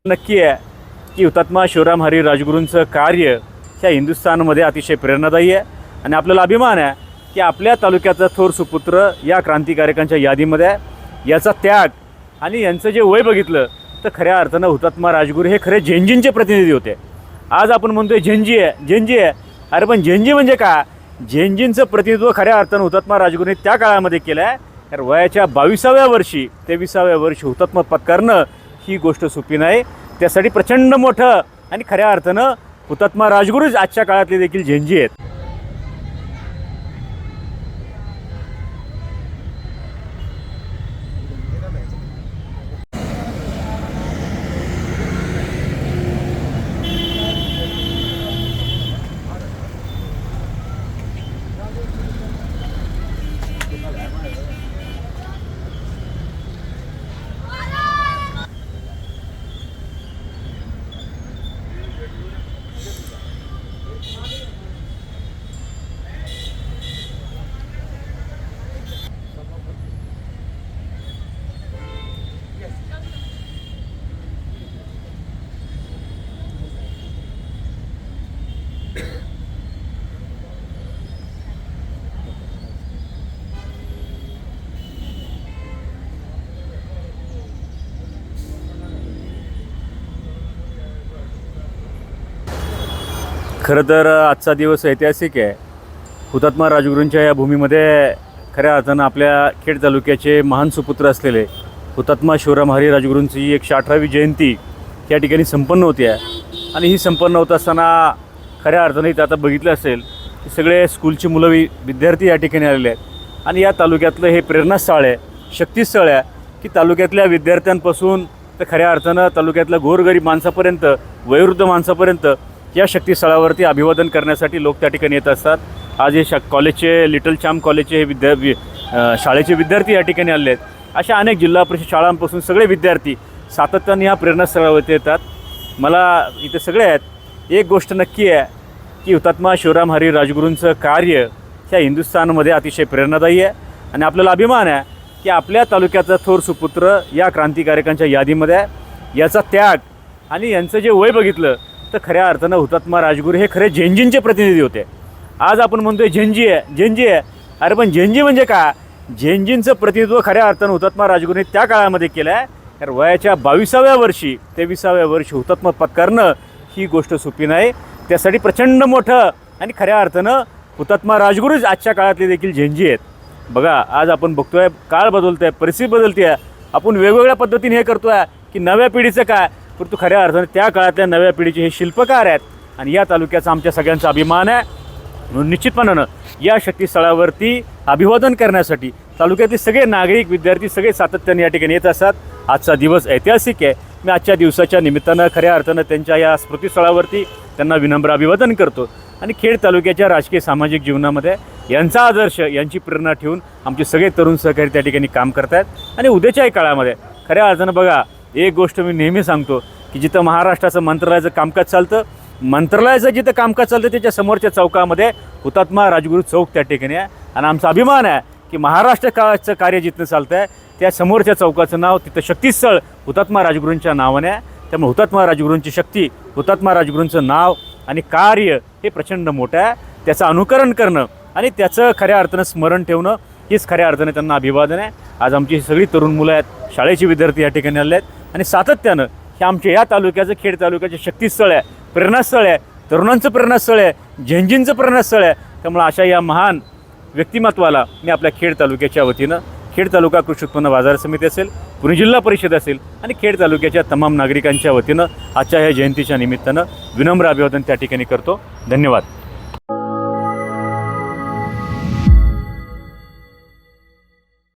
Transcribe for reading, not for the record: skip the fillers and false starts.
नक्की आहे की हुतात्मा शिवराम हरी राजगुरूंचं कार्य ह्या हिंदुस्थानमध्ये अतिशय प्रेरणादायी आहे आणि आपल्याला अभिमान आहे की आपल्या तालुक्याचा थोर सुपुत्र या क्रांतिकारकांच्या यादीमध्ये आहे। याचा त्याग आणि यांचं जे वय बघितलं तर खऱ्या अर्थानं हुतात्मा राजगुरू हे खरे झेंजींचे प्रतिनिधी होते। आज आपण म्हणतोय झेंजी आहे, अरे पण झेंजी म्हणजे का? झेंजींचं प्रतिनिधित्व खऱ्या अर्थानं हुतात्मा राजगुरूंनी त्या काळामध्ये केलं आहे। तर वयाच्या 22व्या वर्षी 23व्या वर्षी हुतात्मा पत्करणं ही गोष्ट सोपी नाही। त्यासाठी प्रचंड मोठं आणि खऱ्या अर्थानं हुतात्मा राजगुरूच आजच्या काळातले देखील झेंजी आहेत। खरं तर आजचा दिवस ऐतिहासिक आहे। हुतात्मा राजगुरूंच्या या भूमीमध्ये खऱ्या अर्थानं आपल्या खेड तालुक्याचे महान सुपुत्र असलेले हुतात्मा शिवराम हरी राजगुरूंची 118वी जयंती या ठिकाणी संपन्न होती आहे आणि ही संपन्न होत असताना खऱ्या अर्थाने इथं आता बघितलं असेल की सगळे स्कूलची मुलं विद्यार्थी या ठिकाणी आलेले आहेत आणि या तालुक्यातलं हे प्रेरणास्थळ आहे, शक्तीस्थळ आहे की तालुक्यातल्या विद्यार्थ्यांपासून तर खऱ्या अर्थानं तालुक्यातल्या गोरगरीब माणसापर्यंत, वयोवृद्ध माणसापर्यंत या शक्तीस्थळावरती अभिवादन करण्यासाठी लोक त्या ठिकाणी येत असतात। आज हे कॉलेजचे लिटल चॅम्प कॉलेजचे हे शाळेचे विद्यार्थी या ठिकाणी आले आहेत। अशा अनेक जिल्हा परिषद शाळांपासून सगळे विद्यार्थी सातत्याने ह्या प्रेरणास्थळावरती येतात। मला इथे सगळे आहेत। एक गोष्ट नक्की आहे की हुतात्मा शिवराम हरी राजगुरूंचं कार्य ह्या हिंदुस्थानमध्ये अतिशय प्रेरणादायी आहे आणि आपल्याला अभिमान आहे की आपल्या तालुक्याचा थोर सुपुत्र या क्रांतिकारकांच्या यादीमध्ये आहे। याचा त्याग आणि यांचं जे वय बघितलं तर खऱ्या अर्थानं हुतात्मा राजगुरू हे खरे झेंजींचे प्रतिनिधी होते। आज आपण म्हणतोय झेंजी आहे, अरे पण झेंजी म्हणजे का? झेंजींचं प्रतिनिधित्व खऱ्या अर्थानं हुतात्मा राजगुरूंनी त्या काळामध्ये केलं आहे। तर वयाच्या 22व्या वर्षी 23व्या वर्षी हुतात्मा पत्करणं ही गोष्ट सोपी नाही। त्यासाठी प्रचंड मोठं आणि खऱ्या अर्थानं हुतात्मा राजगुरूच आजच्या काळातले देखील झेंजी आहेत। बघा आज आपण बघतोय काळ बदलतोय, परिस्थिती बदलते आहे, आपण वेगवेगळ्या पद्धतीने हे करतोय की नव्या पिढीचं काय, परंतु खऱ्या अर्थाने त्या काळातल्या नव्या पिढीचे हे शिल्पकार आहेत आणि या तालुक्याचा आमच्या सगळ्यांचा अभिमान आहे। म्हणून निश्चितपणानं या शक्तीस्थळावरती अभिवादन करण्यासाठी तालुक्यातले सगळे नागरिक, विद्यार्थी सगळे सातत्याने या ठिकाणी येत असतात। आजचा दिवस ऐतिहासिक आहे। मी आजच्या दिवसाच्या निमित्तानं खऱ्या अर्थानं त्यांच्या या स्मृतीस्थळावरती त्यांना विनम्र अभिवादन करतो आणि खेड तालुक्याच्या राजकीय सामाजिक जीवनामध्ये यांचा आदर्श, यांची प्रेरणा ठेवून आमचे सगळे तरुण सहकारी त्या ठिकाणी काम करत आहेत आणि उद्याच्याही काळामध्ये खऱ्या अर्थानं बघा एक गोष्ट मी नेहमी सांगतो की जिथं महाराष्ट्राचं मंत्रालयाचं कामकाज चालतं, मंत्रालयाचं जिथं कामकाज चालतं त्याच्या समोरच्या चौकामध्ये हुतात्मा राजगुरू चौक त्या ठिकाणी आहे आणि आमचा अभिमान आहे की महाराष्ट्र काळाचं कार्य जिथं चालतं आहे त्या समोरच्या चौकाचं नाव तिथं शक्तीस्थळ हुतात्मा राजगुरूंच्या नावाने आहे। त्यामुळे हुतात्मा राजगुरूंची शक्ती, हुतात्मा राजगुरूंचं नाव आणि कार्य हे प्रचंड मोठं आहे। त्याचं अनुकरण करणं आणि त्याचं खऱ्या अर्थानं स्मरण ठेवणं हीच खऱ्या अर्थाने त्यांना अभिवादन आहे। आज आमची सगळी तरुण मुलं आहेत, शाळेचे विद्यार्थी या ठिकाणी आले आहेत आणि सातत्यानं हे आमच्या या तालुक्याचं, खेड तालुक्याचे शक्तीस्थळ आहे, प्रेरणास्थळ आहे, तरुणांचं प्रेरणास्थळ आहे, झेंजींचं प्रेरणास्थळ आहे। त्यामुळे अशा या महान व्यक्तिमत्वाला मी आपल्या खेड तालुक्याच्या वतीनं, खेड तालुका कृषी उत्पन्न बाजार समिती असेल, पुणे जिल्हा परिषद असेल आणि खेड तालुक्याच्या तमाम नागरिकांच्या वतीनं आजच्या या जयंतीच्या निमित्तानं विनम्र अभिवादन त्या ठिकाणी करतो। धन्यवाद।